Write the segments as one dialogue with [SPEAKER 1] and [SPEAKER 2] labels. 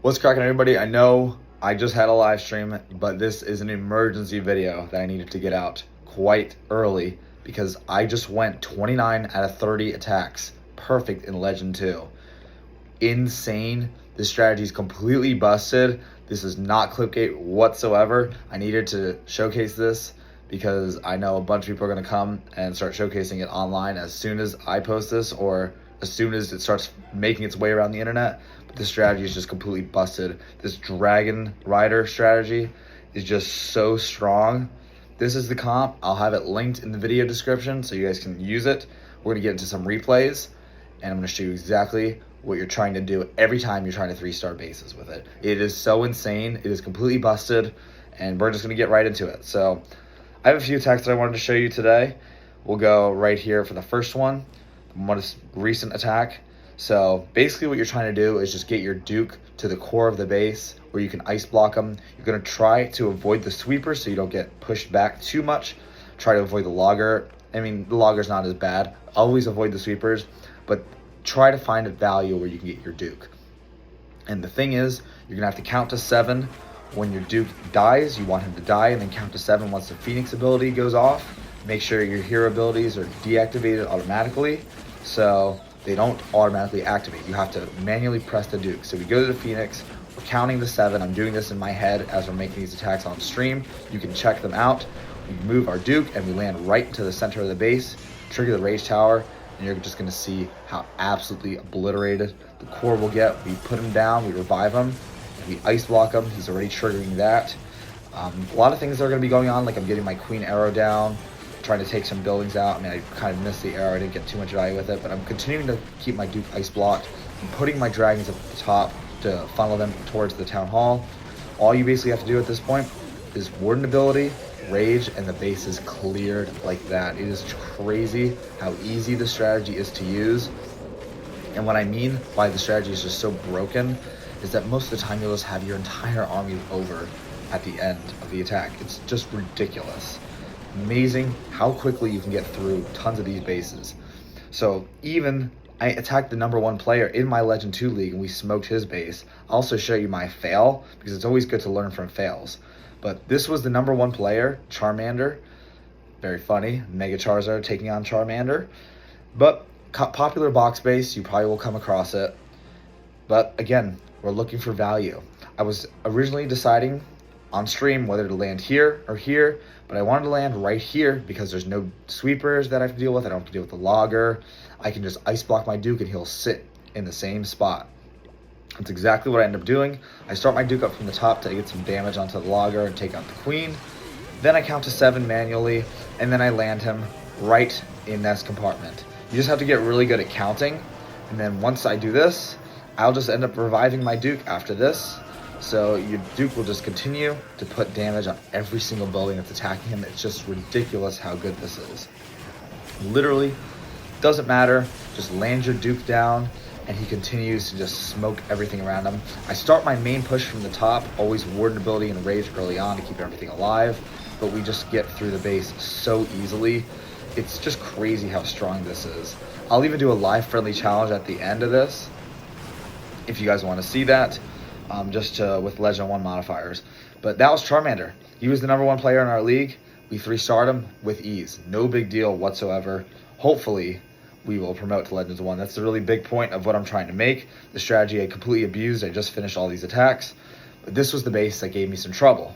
[SPEAKER 1] What's cracking, everybody? I know I just had a live stream, but this is an emergency video that I needed to get out quite early because I just went 29 out of 30 attacks perfect in Legend 2. Insane. This strategy is completely busted. This is not Clipgate whatsoever. I needed to showcase this because I know a bunch of people are going to come and start showcasing it online as soon as I post this or as soon as it starts making its way around the internet. But this strategy is just completely busted. This Dragon Rider strategy is just so strong. This is the comp. I'll have it linked in the video description so you guys can use it. We're going to get into some replays, and I'm going to show you exactly what you're trying to do every time you're trying to 3-star bases with it. It is so insane. It is completely busted, and we're just going to get right into it. So I have a few attacks that I wanted to show you today. We'll go right here for the first one, the most recent attack. So basically what you're trying to do is just get your Duke to the core of the base where you can ice block them. You're going to try to avoid the sweeper so you don't get pushed back too much. Try to avoid the logger. I mean, the logger's not as bad. Always avoid the sweepers, but try to find a value where you can get your Duke. And the thing is, you're going to have to count to 7 when your Duke dies. You want him to die, and then count to 7 once the Phoenix ability goes off. Make sure your hero abilities are deactivated automatically so they don't automatically activate. You have to manually press the Duke. So we go to the Phoenix, we're counting the 7. I'm doing this in my head as we're making these attacks on stream. You can check them out. We move our Duke and we land right into the center of the base, trigger the Rage Tower, and you're just gonna see how absolutely obliterated the core will get. We put him down, we revive him, and we ice block him. He's already triggering that. A lot of things are gonna be going on, like I'm getting my Queen Arrow down, trying to take some buildings out. I mean, I kind of missed the arrow. I didn't get too much value with it, but I'm continuing to keep my Duke ice blocked and putting my dragons at the top to funnel them towards the town hall. All you basically have to do at this point is Warden ability, Rage, and the base is cleared like that. It is crazy how easy the strategy is to use. And what I mean by the strategy is just so broken is that most of the time you'll just have your entire army over at the end of the attack. It's just ridiculous. Amazing how quickly you can get through tons of these bases. So even I attacked the #1 player in my Legend 2 league and we smoked his base. I'll also show you my fail because it's always good to learn from fails. But this was the #1 player, Charmander. Very funny, Mega Charizard taking on Charmander. But popular box base, you probably will come across it. But again, we're looking for value. I was originally deciding on stream whether to land here or here, but I wanted to land right here because there's no sweepers that I have to deal with. I don't have to deal with the logger. I can just ice block my Duke and he'll sit in the same spot. That's exactly what I end up doing. I start my Duke up from the top to get some damage onto the logger and take out the queen. Then I count to 7 manually, and then I land him right in this compartment. You just have to get really good at counting, and then once I do this, I'll just end up reviving my Duke after this. So your Duke will just continue to put damage on every single building that's attacking him. It's just ridiculous how good this is. Literally, doesn't matter. Just land your Duke down, and he continues to just smoke everything around him. I start my main push from the top, always Warden ability and Rage early on to keep everything alive, but we just get through the base so easily. It's just crazy how strong this is. I'll even do a live friendly challenge at the end of this, if you guys want to see that. With Legend 1 modifiers. But that was Charmander. He was the #1 player in our league. We 3-starred him with ease. No big deal whatsoever. Hopefully, we will promote to Legends 1. That's the really big point of what I'm trying to make. The strategy I completely abused. I just finished all these attacks. But this was the base that gave me some trouble.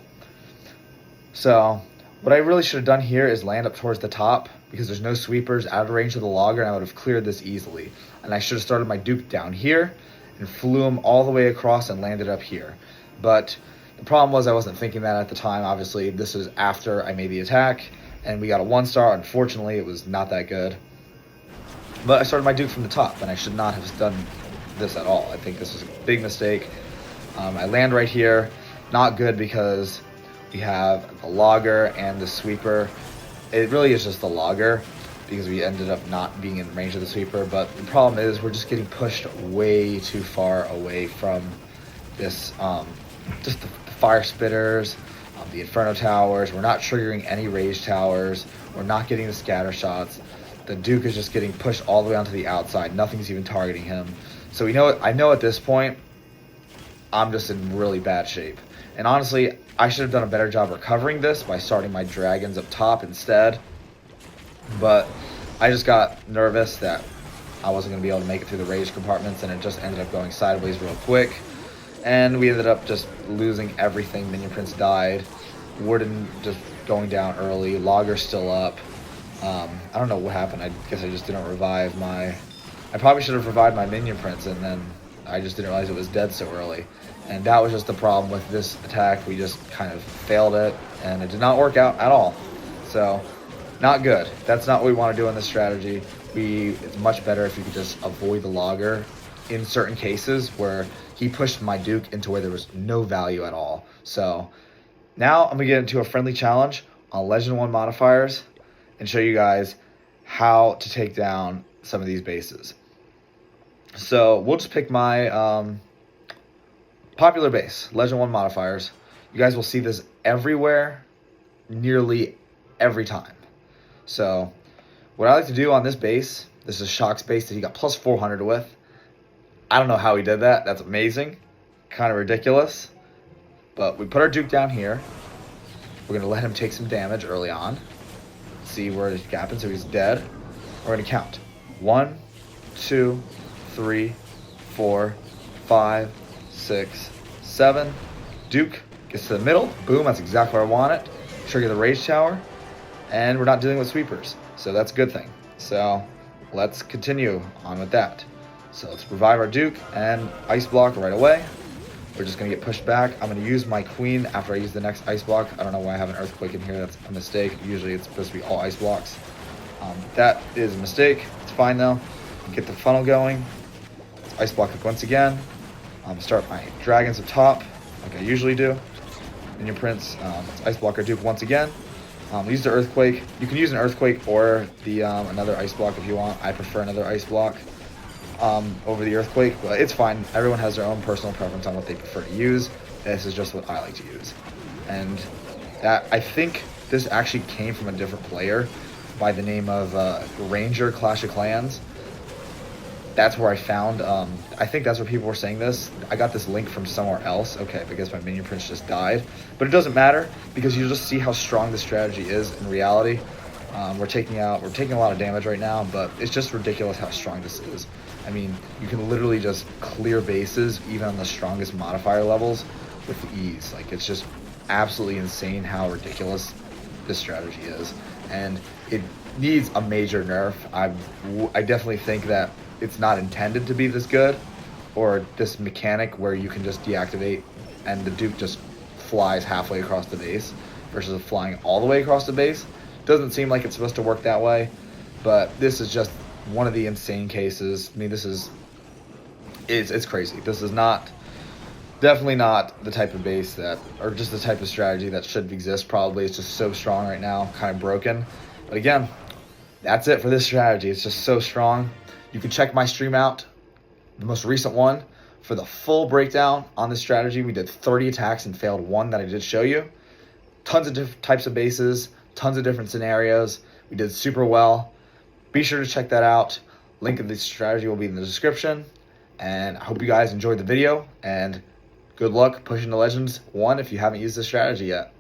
[SPEAKER 1] So, what I really should have done here is land up towards the top because there's no sweepers out of range of the logger, and I would have cleared this easily. And I should have started my Duke down here and flew him all the way across and landed up here. But the problem was I wasn't thinking that at the time. Obviously, this was after I made the attack, and we got a 1-star. Unfortunately, it was not that good. But I started my Duke from the top, and I should not have done this at all. I think this was a big mistake. I land right here. Not good because we have the logger and the sweeper. It really is just the logger, because we ended up not being in range of the sweeper. But the problem is we're just getting pushed way too far away from this, just the fire spitters, the inferno towers. We're not triggering any rage towers. We're not getting the scatter shots. The Duke is just getting pushed all the way onto the outside. Nothing's even targeting him. So I know at this point, I'm just in really bad shape. And honestly, I should have done a better job recovering this by starting my dragons up top instead. But I just got nervous that I wasn't going to be able to make it through the rage compartments, and it just ended up going sideways real quick. And we ended up just losing everything. Minion Prince died. Warden just going down early. Logger's still up. I don't know what happened. I guess I just didn't revive my... I probably should have revived my Minion Prince, and then I just didn't realize it was dead so early. And that was just the problem with this attack. We just kind of failed it, and it did not work out at all. So, not good. That's not what we want to do in this strategy. It's much better if you could just avoid the Logger in certain cases where he pushed my Duke into where there was no value at all. So, now I'm going to get into a friendly challenge on Legend 1 modifiers and show you guys how to take down some of these bases. So, we'll just pick my popular base, Legend 1 modifiers. You guys will see this everywhere, nearly every time. So, what I like to do on this base, this is Shock's base that he got plus 400 with. I don't know how he did that. That's amazing. Kind of ridiculous. But we put our Duke down here. We're going to let him take some damage early on. See where it happens, so he's dead. We're going to count. 1, 2, 3, 4, 5, 6, 7. Duke gets to the middle. Boom, that's exactly where I want it. Trigger the Rage Tower. And we're not dealing with sweepers. So that's a good thing. So let's continue on with that. So let's revive our Duke and Ice Block right away. We're just going to get pushed back. I'm going to use my Queen after I use the next Ice Block. I don't know why I have an Earthquake in here. That's a mistake. Usually it's supposed to be all Ice Blocks. That is a mistake. It's fine though. Get the funnel going. Let's Ice Block it once again. Start my dragons up top like I usually do. Minion Prince. Let's Ice Block our Duke once again. Use the Earthquake. You can use an Earthquake or the another Ice Block if you want. I prefer another Ice Block over the Earthquake, but it's fine. Everyone has their own personal preference on what they prefer to use. This is just what I like to use. And that, I think this actually came from a different player by the name of Ranger Clash of Clans. That's where I found, I think that's where people were saying this. I got this link from somewhere else. Okay, because my Minion Prince just died. But it doesn't matter, because you just see how strong this strategy is in reality. We're taking a lot of damage right now, but it's just ridiculous how strong this is. I mean, you can literally just clear bases, even on the strongest modifier levels, with ease. Like, it's just absolutely insane how ridiculous this strategy is. And it needs a major nerf. I definitely think that it's not intended to be this good, or this mechanic where you can just deactivate and the Duke just flies halfway across the base versus flying all the way across the base. Doesn't seem like it's supposed to work that way, but this is just one of the insane cases. I mean, it's crazy. This is definitely not the type of base that, or just the type of strategy that should exist. Probably it's just so strong right now, kind of broken. But again, that's it for this strategy. It's just so strong. You can check my stream out, the most recent one, for the full breakdown on this strategy. We did 30 attacks and failed one that I did show you. Tons of different types of bases, tons of different scenarios. We did super well. Be sure to check that out. Link of the strategy will be in the description. And I hope you guys enjoyed the video, and good luck pushing to Legends 1 if you haven't used this strategy yet.